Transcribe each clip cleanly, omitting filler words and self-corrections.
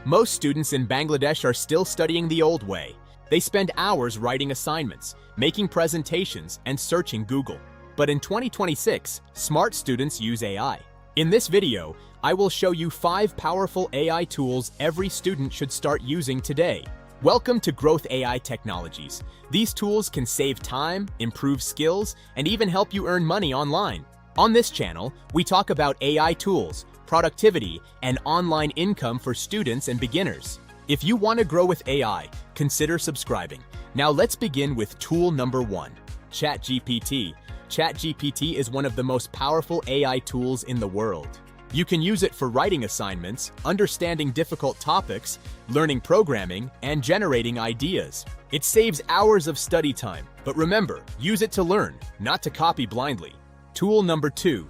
Most students in Bangladesh are still studying the old way. They spend hours writing assignments, making presentations, and searching Google. But in 2026, smart students use AI. In this video, I will show you 5 powerful AI tools every student should start using today. Welcome to Growth AI Technologies. These tools can save time, improve skills, and even help you earn money online. On this channel, we talk about AI tools, productivity, and online income for students and beginners. If you want to grow with AI, consider subscribing. Now let's begin with tool number 1, ChatGPT. ChatGPT is one of the most powerful AI tools in the world. You can use it for writing assignments, understanding difficult topics, learning programming, and generating ideas. It saves hours of study time, but remember, use it to learn, not to copy blindly. Tool number 2,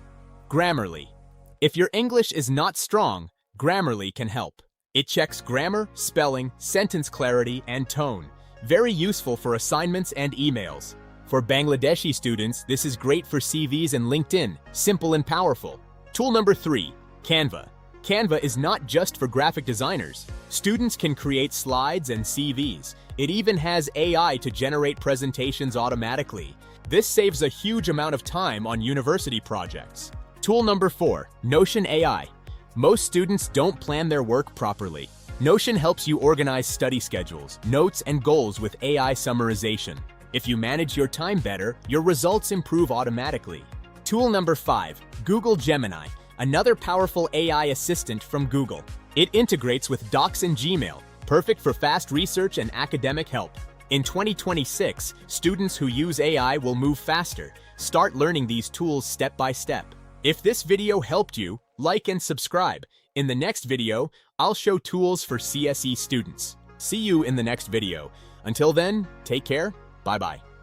Grammarly. If your English is not strong, Grammarly can help. It checks grammar, spelling, sentence clarity, and tone. Very useful for assignments and emails. For Bangladeshi students, this is great for CVs and LinkedIn, simple and powerful. Tool number 3, Canva. Canva is not just for graphic designers. Students can create slides and CVs. It even has AI to generate presentations automatically. This saves a huge amount of time on university projects. Tool number 4, Notion AI. Most students don't plan their work properly. Notion helps you organize study schedules, notes, and goals with AI summarization. If you manage your time better, your results improve automatically. Tool number 5, Google Gemini, another powerful AI assistant from Google. It integrates with Docs and Gmail, perfect for fast research and academic help. In 2026, students who use AI will move faster. Start learning these tools step by step. If this video helped you, like and subscribe. In the next video, I'll show tools for CSE students. See you in the next video. Until then, take care. Bye-bye.